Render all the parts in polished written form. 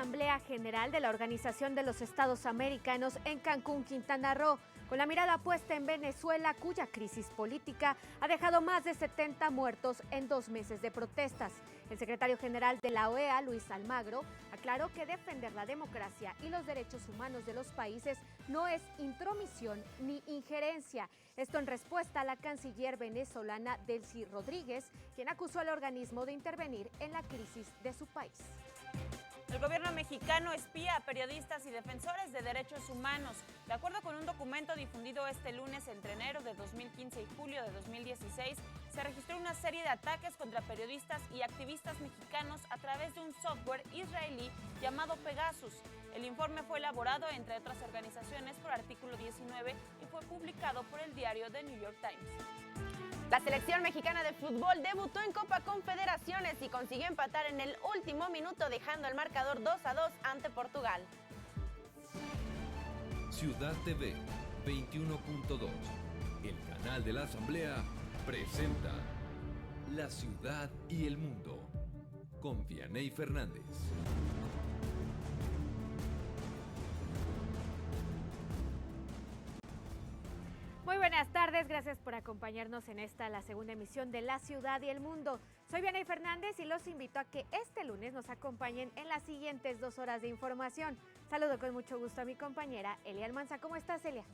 Asamblea General de la Organización de los Estados Americanos en Cancún, Quintana Roo, con la mirada puesta en Venezuela, cuya crisis política ha dejado más de 70 muertos en 2 meses de protestas. El secretario general de la OEA, Luis Almagro, aclaró que defender la democracia y los derechos humanos de los países no es intromisión ni injerencia. Esto en respuesta a la canciller venezolana Delcy Rodríguez, quien acusó al organismo de intervenir en la crisis de su país. El gobierno mexicano espía a periodistas y defensores de derechos humanos. De acuerdo con un documento difundido este lunes entre enero de 2015 y julio de 2016, se registró una serie de ataques contra periodistas y activistas mexicanos a través de un software israelí llamado Pegasus. El informe fue elaborado, entre otras organizaciones, por Artículo 19 y fue publicado por el diario The New York Times. La selección mexicana de fútbol debutó en Copa Confederaciones y consiguió empatar en el último minuto, dejando el marcador 2-2 ante Portugal. Ciudad TV 21.2, el canal de la Asamblea, presenta La Ciudad y el Mundo, con Vianey Fernández. Muy buenas tardes, gracias por acompañarnos en la segunda emisión de La Ciudad y el Mundo. Soy Vianey Fernández y los invito a que este lunes nos acompañen en las siguientes 2 horas de información. Saludo con mucho gusto a mi compañera Elia Almanza. ¿Cómo estás, Elia?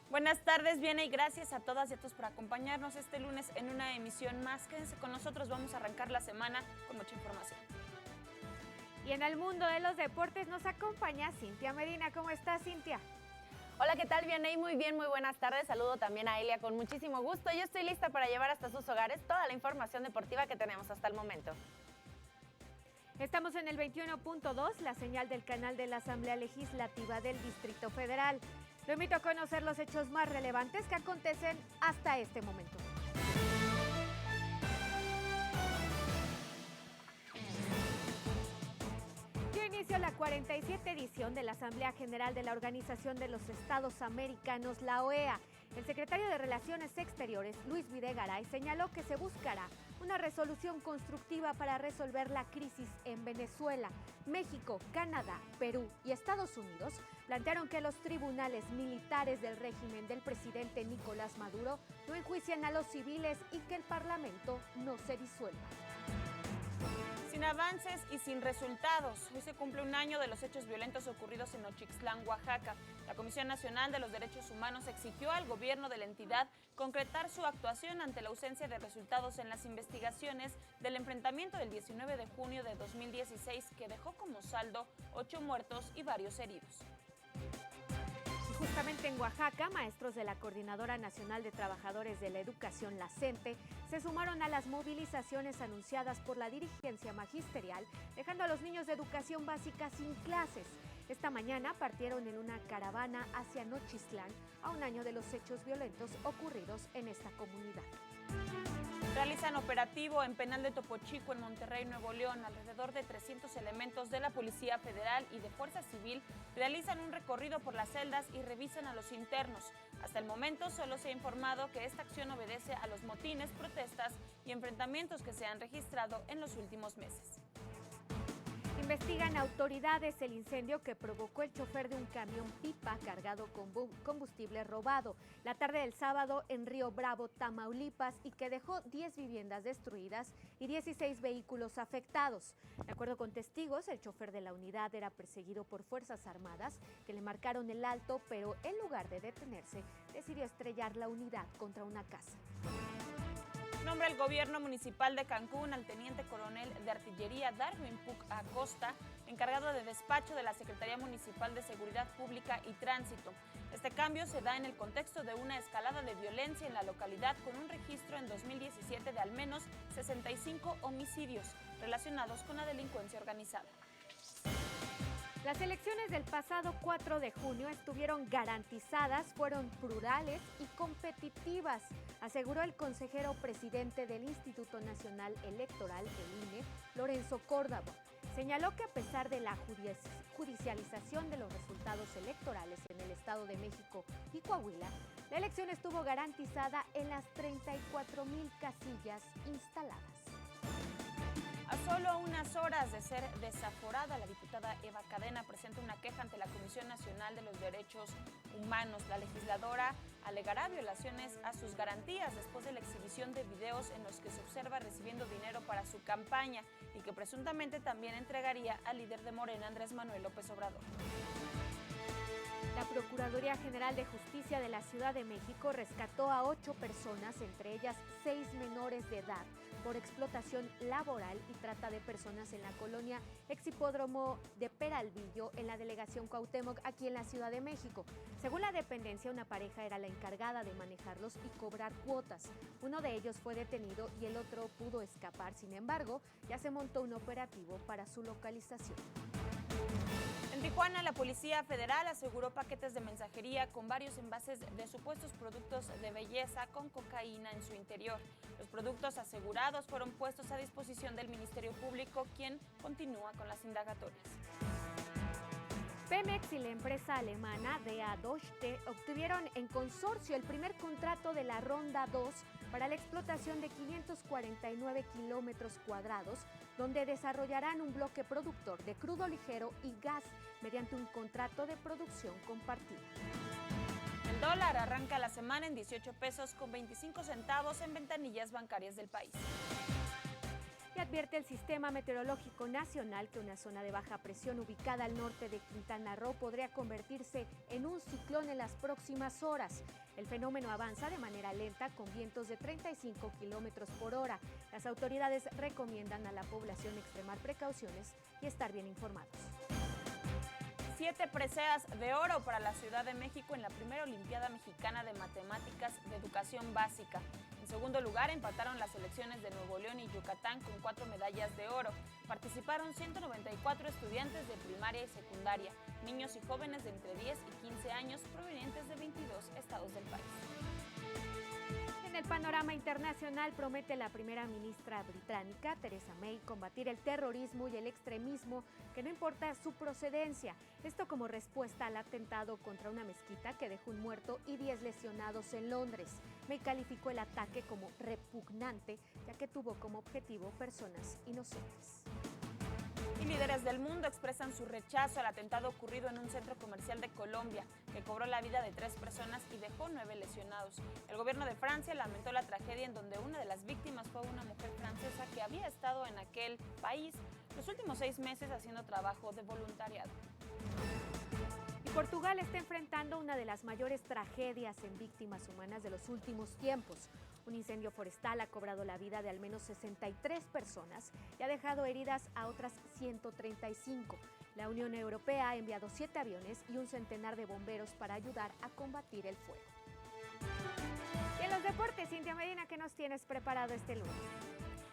Buenas tardes, Vianey, gracias a todas y a todos por acompañarnos este lunes en una emisión más. Quédense con nosotros, vamos a arrancar la semana con mucha información. Y en el mundo de los deportes nos acompaña Cintia Medina. ¿Cómo estás, Cintia? Hola, ¿qué tal, Vianey? Muy bien, muy buenas tardes. Saludo también a Elia con muchísimo gusto. Yo estoy lista para llevar hasta sus hogares toda la información deportiva que tenemos hasta el momento. Estamos en el 21.2, la señal del canal de la Asamblea Legislativa del Distrito Federal. Lo invito a conocer los hechos más relevantes que acontecen hasta este momento. Inició la 47 edición de la Asamblea General de la Organización de los Estados Americanos, la OEA. El secretario de Relaciones Exteriores, Luis Videgaray, señaló que se buscará una resolución constructiva para resolver la crisis en Venezuela. México, Canadá, Perú y Estados Unidos plantearon que los tribunales militares del régimen del presidente Nicolás Maduro no enjuician a los civiles y que el Parlamento no se disuelva. Sin avances y sin resultados. Hoy se cumple un año de los hechos violentos ocurridos en Nochixtlán, Oaxaca. La Comisión Nacional de los Derechos Humanos exigió al gobierno de la entidad concretar su actuación ante la ausencia de resultados en las investigaciones del enfrentamiento del 19 de junio de 2016 que dejó como saldo 8 muertos y varios heridos. Justamente en Oaxaca, maestros de la Coordinadora Nacional de Trabajadores de la Educación, la CENTE, se sumaron a las movilizaciones anunciadas por la dirigencia magisterial, dejando a los niños de educación básica sin clases. Esta mañana partieron en una caravana hacia Nochixtlán, a un año de los hechos violentos ocurridos en esta comunidad. Realizan operativo en penal de Topo Chico, en Monterrey, Nuevo León. Alrededor de 300 elementos de la Policía Federal y de Fuerza Civil realizan un recorrido por las celdas y revisan a los internos. Hasta el momento solo se ha informado que esta acción obedece a los motines, protestas y enfrentamientos que se han registrado en los últimos meses. Investigan autoridades el incendio que provocó el chofer de un camión pipa cargado con combustible robado la tarde del sábado en Río Bravo, Tamaulipas, y que dejó 10 viviendas destruidas y 16 vehículos afectados. De acuerdo con testigos, el chofer de la unidad era perseguido por Fuerzas Armadas que le marcaron el alto, pero en lugar de detenerse, decidió estrellar la unidad contra una casa. Nombra el gobierno municipal de Cancún al teniente coronel de artillería Darwin Puc Acosta, encargado de despacho de la Secretaría Municipal de Seguridad Pública y Tránsito. Este cambio se da en el contexto de una escalada de violencia en la localidad, con un registro en 2017 de al menos 65 homicidios relacionados con la delincuencia organizada. Las elecciones del pasado 4 de junio estuvieron garantizadas, fueron plurales y competitivas, aseguró el consejero presidente del Instituto Nacional Electoral, el INE, Lorenzo Córdoba. Señaló que a pesar de la judicialización de los resultados electorales en el Estado de México y Coahuila, la elección estuvo garantizada en las 34,000 casillas instaladas. A solo unas horas de ser desaforada, la diputada Eva Cadena presenta una queja ante la Comisión Nacional de los Derechos Humanos. La legisladora alegará violaciones a sus garantías después de la exhibición de videos en los que se observa recibiendo dinero para su campaña y que presuntamente también entregaría al líder de Morena, Andrés Manuel López Obrador. La Procuraduría General de Justicia de la Ciudad de México rescató a 8 personas, entre ellas 6 menores de edad, por explotación laboral y trata de personas en la colonia Exhipódromo de Peralvillo, en la delegación Cuauhtémoc, aquí en la Ciudad de México. Según la dependencia, una pareja era la encargada de manejarlos y cobrar cuotas. Uno de ellos fue detenido y el otro pudo escapar. Sin embargo, ya se montó un operativo para su localización. En Tijuana, la Policía Federal aseguró paquetes de mensajería con varios envases de supuestos productos de belleza con cocaína en su interior. Los productos asegurados fueron puestos a disposición del Ministerio Público, quien continúa con las indagatorias. Pemex y la empresa alemana DA Deutsche obtuvieron en consorcio el primer contrato de la Ronda 2 para la explotación de 549 kilómetros cuadrados, donde desarrollarán un bloque productor de crudo ligero y gas mediante un contrato de producción compartida. El dólar arranca la semana en 18 pesos con 25 centavos en ventanillas bancarias del país. Y advierte el Sistema Meteorológico Nacional que una zona de baja presión ubicada al norte de Quintana Roo podría convertirse en un ciclón en las próximas horas. El fenómeno avanza de manera lenta con vientos de 35 kilómetros por hora. Las autoridades recomiendan a la población extremar precauciones y estar bien informados. 7 preseas de oro para la Ciudad de México en la primera Olimpiada Mexicana de Matemáticas de Educación Básica. En segundo lugar, empataron las selecciones de Nuevo León y Yucatán con 4 medallas de oro. Participaron 194 estudiantes de primaria y secundaria, niños y jóvenes de entre 10 y 15 años provenientes de 22 estados del país. En el panorama internacional, promete la primera ministra británica, Theresa May, combatir el terrorismo y el extremismo, que no importa su procedencia. Esto como respuesta al atentado contra una mezquita que dejó un muerto y 10 lesionados en Londres. May calificó el ataque como repugnante, ya que tuvo como objetivo personas inocentes. Y líderes del mundo expresan su rechazo al atentado ocurrido en un centro comercial de Colombia, que cobró la vida de 3 personas y dejó 9 lesionados. El gobierno de Francia lamentó la tragedia en donde una de las víctimas fue una mujer francesa que había estado en aquel país los últimos 6 meses haciendo trabajo de voluntariado. Portugal está enfrentando una de las mayores tragedias en víctimas humanas de los últimos tiempos. Un incendio forestal ha cobrado la vida de al menos 63 personas y ha dejado heridas a otras 135. La Unión Europea ha enviado 7 aviones y un centenar de bomberos para ayudar a combatir el fuego. Y en los deportes, Cintia Medina, ¿qué nos tienes preparado este lunes?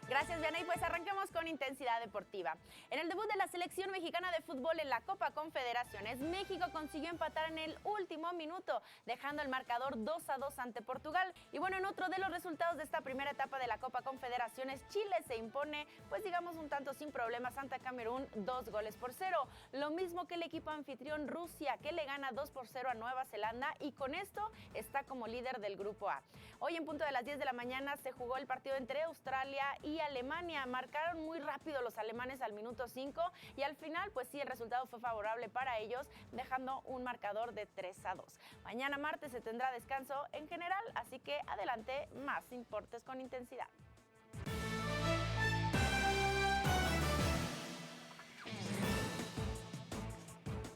Gracias, Vianey. Pues arranquemos con intensidad deportiva. En el debut de la selección mexicana de fútbol en la Copa Confederaciones, México consiguió empatar en el último minuto, dejando el marcador 2-2 ante Portugal. Y bueno, en otro de los resultados de esta primera etapa de la Copa Confederaciones, Chile se impone, pues digamos un tanto sin problemas ante Camerún, 2-0. Lo mismo que el equipo anfitrión Rusia, que le gana 2-0 a Nueva Zelanda y con esto está como líder del grupo A. Hoy en punto de las 10 de la mañana se jugó el partido entre Australia y Alemania. Marcaron muy rápido los alemanes al minuto 5 y al final, pues sí, el resultado fue favorable para ellos, dejando un marcador de 3-2. Mañana martes se tendrá descanso en general, así que adelante más importes con intensidad.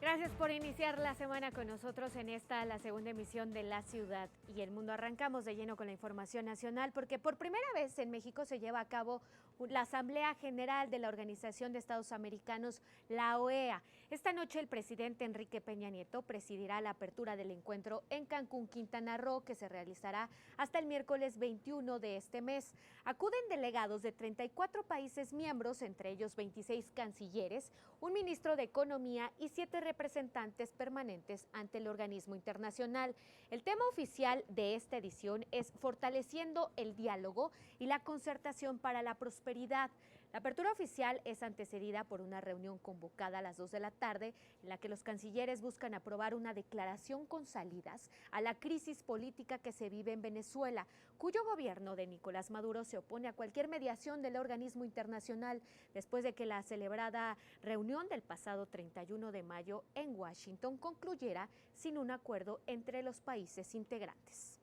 Gracias por iniciar la semana con nosotros en esta, la segunda emisión de La Ciudad y el Mundo. Arrancamos de lleno con la información nacional porque por primera vez en México se lleva a cabo la Asamblea General de la Organización de Estados Americanos, la OEA. Esta noche el presidente Enrique Peña Nieto presidirá la apertura del encuentro en Cancún, Quintana Roo, que se realizará hasta el miércoles 21 de este mes. Acuden delegados de 34 países miembros, entre ellos 26 cancilleres, un ministro de Economía y 7 representantes permanentes ante el organismo internacional. El tema oficial de esta edición es fortaleciendo el diálogo y la concertación para la prosperidad. La apertura oficial es antecedida por una reunión convocada a las 2 de la tarde en la que los cancilleres buscan aprobar una declaración con salidas a la crisis política que se vive en Venezuela, cuyo gobierno de Nicolás Maduro se opone a cualquier mediación del organismo internacional después de que la celebrada reunión del pasado 31 de mayo en Washington concluyera sin un acuerdo entre los países integrantes.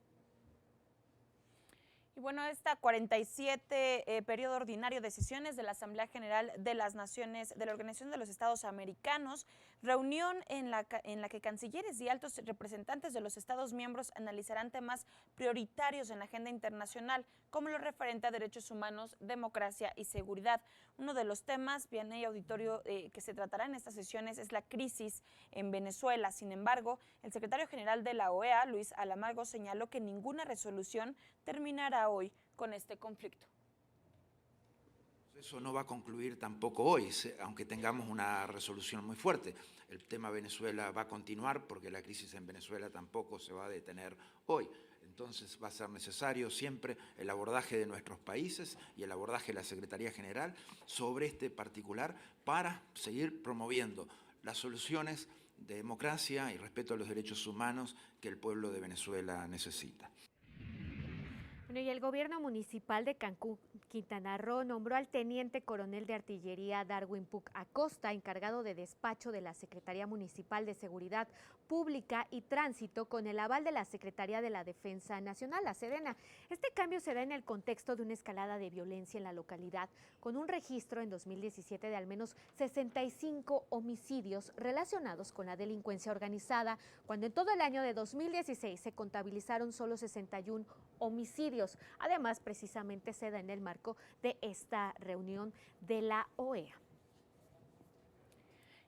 Y bueno, esta 47 periodo ordinario de sesiones de la Asamblea General de las Naciones de la Organización de los Estados Americanos, reunión en la que cancilleres y altos representantes de los Estados miembros analizarán temas prioritarios en la agenda internacional, como lo referente a derechos humanos, democracia y seguridad. Uno de los temas, Vianey auditorio, que se tratará en estas sesiones es la crisis en Venezuela. Sin embargo, el secretario general de la OEA, Luis Almagro, señaló que ninguna resolución terminará hoy con este conflicto. Eso no va a concluir tampoco hoy, aunque tengamos una resolución muy fuerte. El tema Venezuela va a continuar porque la crisis en Venezuela tampoco se va a detener hoy. Entonces va a ser necesario siempre el abordaje de nuestros países y el abordaje de la Secretaría General sobre este particular para seguir promoviendo las soluciones de democracia y respeto a los derechos humanos que el pueblo de Venezuela necesita. Bueno, y el gobierno municipal de Cancún, Quintana Roo, nombró al teniente coronel de artillería Darwin Puc Acosta, encargado de despacho de la Secretaría Municipal de Seguridad Pública y Tránsito, con el aval de la Secretaría de la Defensa Nacional, la Sedena. Este cambio se da en el contexto de una escalada de violencia en la localidad, con un registro en 2017 de al menos 65 homicidios relacionados con la delincuencia organizada, cuando en todo el año de 2016 se contabilizaron solo 61 homicidios. Además, precisamente se da en el marco de esta reunión de la OEA.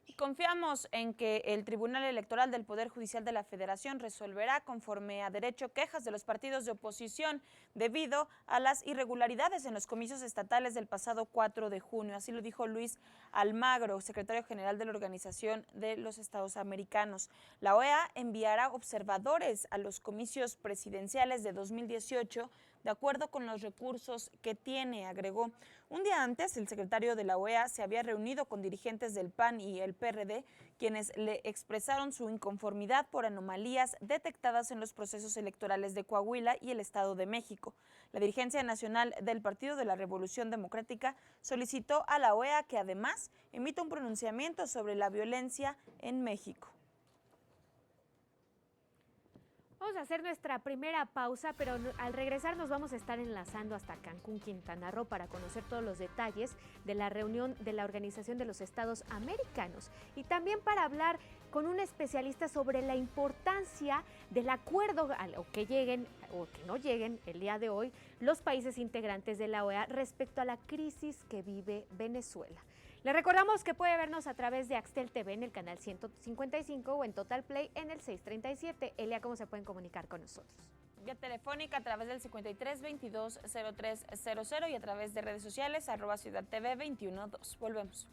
Y confiamos en que el Tribunal Electoral del Poder Judicial de la Federación resolverá conforme a derecho quejas de los partidos de oposición debido a las irregularidades en los comicios estatales del pasado 4 de junio. Así lo dijo Luis Almagro, secretario general de la Organización de los Estados Americanos. La OEA enviará observadores a los comicios presidenciales de 2018 de acuerdo con los recursos que tiene, agregó. Un día antes, el secretario de la OEA se había reunido con dirigentes del PAN y el PRD, quienes le expresaron su inconformidad por anomalías detectadas en los procesos electorales de Coahuila y el Estado de México. La dirigencia nacional del Partido de la Revolución Democrática solicitó a la OEA que además emita un pronunciamiento sobre la violencia en México. Vamos a hacer nuestra primera pausa, pero al regresar nos vamos a estar enlazando hasta Cancún, Quintana Roo, para conocer todos los detalles de la reunión de la Organización de los Estados Americanos y también para hablar con un especialista sobre la importancia del acuerdo al que lleguen o que no lleguen el día de hoy los países integrantes de la OEA respecto a la crisis que vive Venezuela. Les recordamos que puede vernos a través de Axtel TV en el canal 155 o en Total Play en el 637. Elia, ¿cómo se pueden comunicar con nosotros? Vía telefónica a través del 53220300 y a través de redes sociales @Ciudad TV 212. Volvemos.